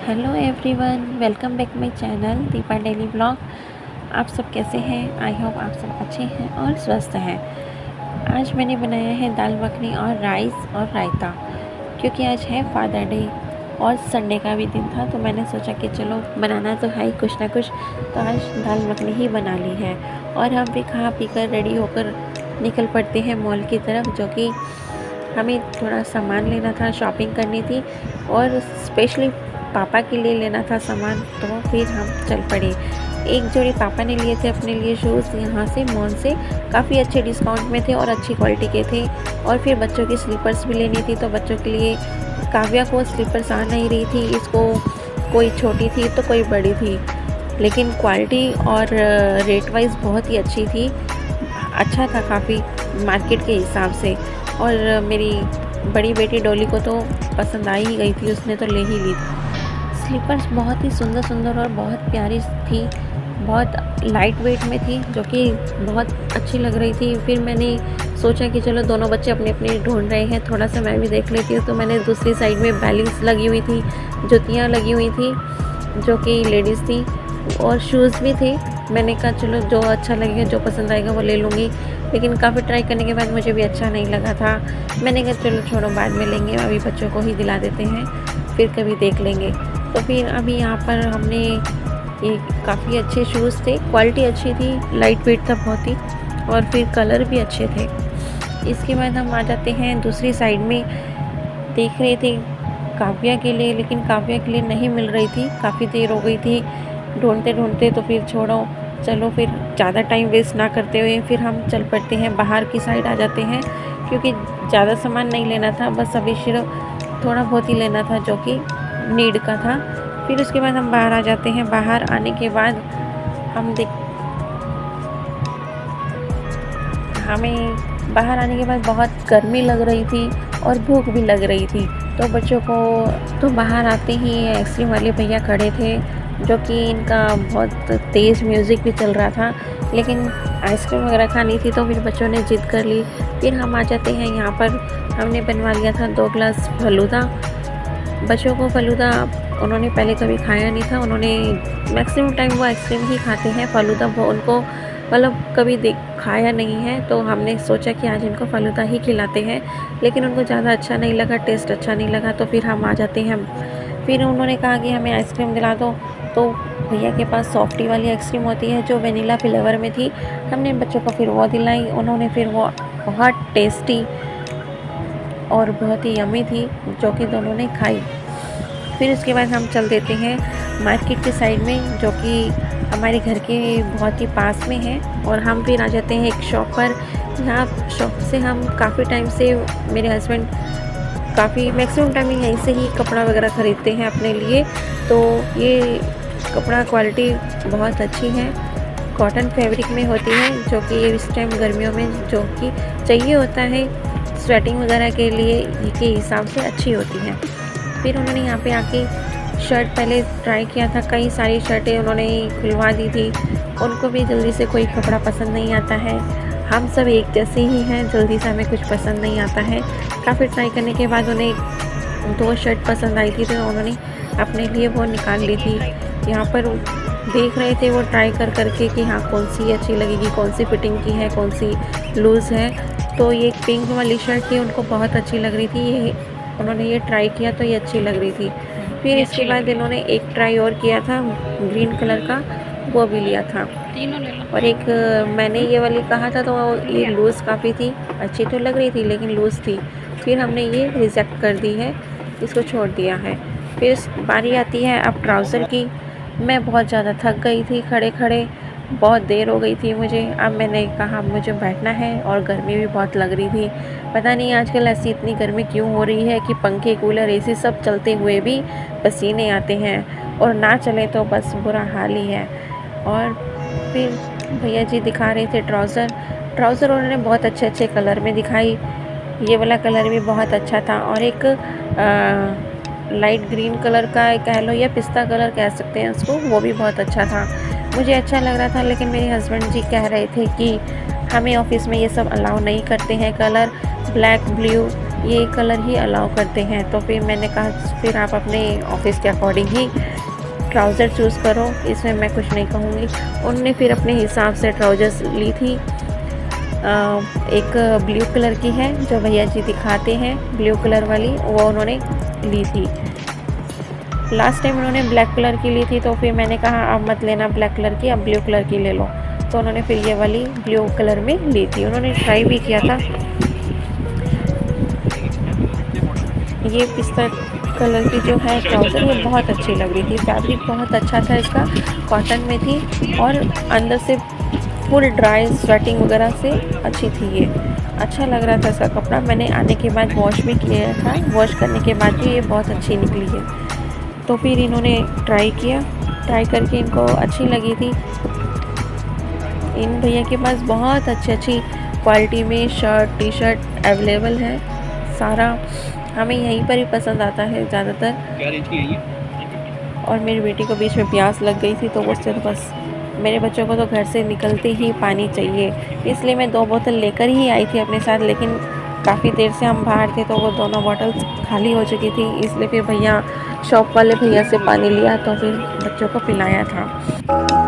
Hello everyone, welcome back my channel Deepa daily blog. आप सब कैसे हैं? आई होप आप सब अच्छे हैं और स्वस्थ हैं। आज मैंने बनाया है दाल मखनी और राइस और रायता, क्योंकि आज है फादर डे और संडे का भी दिन था, तो मैंने सोचा कि चलो बनाना तो है ही कुछ ना कुछ, तो आज दाल मखनी ही बना ली है। और हम भी खा पी कर रेडी होकर निकल पड़ते हैं मॉल की तरफ, जो कि हमें थोड़ा सामान लेना था, शॉपिंग करनी थी और स्पेशली पापा के लिए लेना था सामान, तो फिर हम चल पड़े। एक जोड़ी पापा ने लिए थे अपने लिए शूज़ यहाँ से मॉल से, काफ़ी अच्छे डिस्काउंट में थे और अच्छी क्वालिटी के थे। और फिर बच्चों की स्लीपर्स भी लेनी थी, तो बच्चों के लिए काव्या को स्लीपर्स आ नहीं रही थी, इसको कोई छोटी थी तो कोई बड़ी थी, लेकिन क्वालिटी और रेट वाइज बहुत ही अच्छी थी। अच्छा था काफ़ी मार्केट के हिसाब से। और मेरी बड़ी बेटी डॉली को तो पसंद आ ही गई थी, उसने तो ले ही ली थी। स्लीपर्स बहुत ही सुंदर सुंदर और बहुत प्यारी थी, बहुत लाइट वेट में थी, जो कि बहुत अच्छी लग रही थी। फिर मैंने सोचा कि चलो दोनों बच्चे अपने अपने ढूंढ रहे हैं, थोड़ा सा मैं भी देख लेती हूँ, तो मैंने दूसरी साइड में बैलिंग्स लगी हुई थी, जुतियाँ लगी हुई थी जो कि लेडीज़ थी, और शूज़ भी थे। मैंने कहा चलो जो अच्छा लगेगा, जो पसंद आएगा वो ले लूँगी, लेकिन काफ़ी ट्राई करने के बाद मुझे भी अच्छा नहीं लगा था। मैंने कहा चलो छोड़ो, बाद में लेंगे, अभी बच्चों को ही दिला देते हैं, फिर कभी देख लेंगे। तो फिर अभी यहाँ पर हमने ये काफ़ी अच्छे शूज़ थे, क्वालिटी अच्छी थी, लाइट वेट था बहुत ही, और फिर कलर भी अच्छे थे। इसके बाद हम आ जाते हैं दूसरी साइड में। देख रहे थे काव्या के लिए, लेकिन काव्या के लिए नहीं मिल रही थी, काफ़ी देर हो गई थी ढूंढते ढूंढते, तो फिर छोड़ो, चलो फिर ज़्यादा टाइम वेस्ट ना करते हुए फिर हम चल पड़ते हैं, बाहर की साइड आ जाते हैं, क्योंकि ज़्यादा सामान नहीं लेना था, बस अभी सिर्फ थोड़ा बहुत ही लेना था जो कि नीड का था। फिर उसके बाद हम बाहर आ जाते हैं। बाहर आने के बाद हमें बाहर आने के बाद बहुत गर्मी लग रही थी और भूख भी लग रही थी, तो बच्चों को तो बाहर आते ही आइसक्रीम वाले भैया खड़े थे, जो कि इनका बहुत तेज़ म्यूज़िक भी चल रहा था, लेकिन आइसक्रीम वगैरह खानी थी तो फिर बच्चों ने ज़िद कर ली। फिर हम आ जाते हैं यहाँ पर, हमने बनवा लिया था 2 ग्लास फलूदा। बच्चों को फ़लूदा उन्होंने पहले कभी खाया नहीं था, उन्होंने मैक्सिमम टाइम वो आइसक्रीम ही खाते हैं, फ़लूदा वो उनको मतलब कभी खाया नहीं है, तो हमने सोचा कि आज इनको फ़लूदा ही खिलाते हैं, लेकिन उनको ज़्यादा अच्छा नहीं लगा, टेस्ट अच्छा नहीं लगा, तो फिर हम आ जाते हैं। फिर उन्होंने कहा कि हमें आइसक्रीम दिला दो, तो भैया के पास सॉफ्टी वाली आइसक्रीम होती है जो वेनिला फ्लेवर में थी, हमने बच्चों को फिर वो दिलाई। उन्होंने फिर वो बहुत टेस्टी और बहुत ही यम्मी थी, जो कि दोनों ने खाई। फिर उसके बाद हम चल देते हैं मार्केट के साइड में, जो कि हमारे घर के बहुत ही पास में है, और हम फिर आ जाते हैं एक शॉप पर। यहाँ शॉप से हम काफ़ी टाइम से, मेरे हस्बैंड काफ़ी मैक्सिमम टाइम यहीं से ही कपड़ा वगैरह ख़रीदते हैं अपने लिए, तो ये कपड़ा क्वालिटी बहुत अच्छी है, कॉटन फैब्रिक में होती है, जो कि इस टाइम गर्मियों में जो कि चाहिए होता है स्वेटिंग वगैरह के लिए, के हिसाब से अच्छी होती है। फिर उन्होंने यहाँ पे आके शर्ट पहले ट्राई किया था, कई सारी शर्टें उन्होंने खुलवा दी थी, उनको भी जल्दी से कोई कपड़ा पसंद नहीं आता है, हम सब एक जैसे ही हैं, जल्दी से हमें कुछ पसंद नहीं आता है। काफ़ी ट्राई करने के बाद उन्हें 2 शर्ट पसंद आई थी, तो उन्होंने अपने लिए वो निकाल ली थी। यहाँ पर देख रहे थे वो ट्राई कर करके कि हाँ कौन सी अच्छी लगेगी, कौन सी फिटिंग की है, कौन सी लूज़ है। तो ये पिंक वाली शर्ट थी, उनको बहुत अच्छी लग रही थी, ये उन्होंने ये ट्राई किया तो ये अच्छी लग रही थी। फिर इसके बाद इन्होंने एक ट्राई और किया था ग्रीन कलर का, वो भी लिया था। और एक मैंने ये वाली कहा था, तो ये लूज़ काफ़ी थी, अच्छी तो लग रही थी लेकिन लूज़ थी, फिर हमने ये रिजेक्ट कर दी है, इसको छोड़ दिया है। फिर बारी आती है अब ट्राउज़र की। मैं बहुत ज़्यादा थक गई थी खड़े खड़े, बहुत देर हो गई थी मुझे, अब मैंने कहा मुझे बैठना है, और गर्मी भी बहुत लग रही थी। पता नहीं आजकल ऐसी इतनी गर्मी क्यों हो रही है कि पंखे कूलर एसी सब चलते हुए भी पसीने आते हैं, और ना चले तो बस बुरा हाल ही है। और फिर भैया जी दिखा रहे थे ट्राउज़र उन्होंने बहुत अच्छे अच्छे कलर में दिखाई, ये वाला कलर भी बहुत अच्छा था, और एक लाइट ग्रीन कलर का कह लो या पिस्ता कलर कह सकते हैं उसको, वो भी बहुत अच्छा था, मुझे अच्छा लग रहा था। लेकिन मेरे हस्बैंड जी कह रहे थे कि हमें ऑफिस में ये सब अलाउ नहीं करते हैं, कलर ब्लैक ब्लू ये कलर ही अलाउ करते हैं। तो फिर मैंने कहा फिर आप अपने ऑफिस के अकॉर्डिंग ही ट्राउज़र चूज़ करो, इसमें मैं कुछ नहीं कहूँगी। उन्होंने फिर अपने हिसाब से ट्राउज़र्स ली थी। एक ब्लू कलर की है जो भैया जी दिखाते हैं, ब्लू कलर वाली, वो उन्होंने ली थी। लास्ट टाइम उन्होंने ब्लैक कलर की ली थी, तो फिर मैंने कहा अब मत लेना ब्लैक कलर की, अब ब्लू कलर की ले लो। तो उन्होंने फिर ये वाली ब्लू कलर में ली थी। उन्होंने ट्राई भी किया था। ये पिस्ता कलर की जो है ट्राउज़र, ये बहुत अच्छी लग रही थी। फैब्रिक बहुत अच्छा था इसका, कॉटन में थी और अंदर से फुल ड्राई स्वेटिंग वगैरह से अच्छी थी ये। अच्छा लग रहा था इसका कपड़ा। मैंने आने के बाद वॉश भी किया था, वॉश करने के बाद भी ये बहुत अच्छी निकली है। तो फिर इन्होंने ट्राई किया, ट्राई करके इनको अच्छी लगी थी। इन भैया के पास बहुत अच्छी क्वालिटी में शर्ट टी शर्ट अवेलेबल है। सारा हमें यहीं पर ही पसंद आता है ज़्यादातर। क्या रेंज की है ये? और मेरी बेटी को बीच में प्यास लग गई थी, तो वो सिर्फ बस, मेरे बच्चों को तो घर से निकलते ही पानी चाहिए, इसलिए मैं 2 बोतल लेकर ही आई थी अपने साथ। लेकिन काफ़ी देर से हम बाहर थे, तो वो दोनों बॉटल्स खाली हो चुकी थी, इसलिए फिर भैया शॉप वाले भैया से पानी लिया, तो फिर बच्चों को पिलाया था।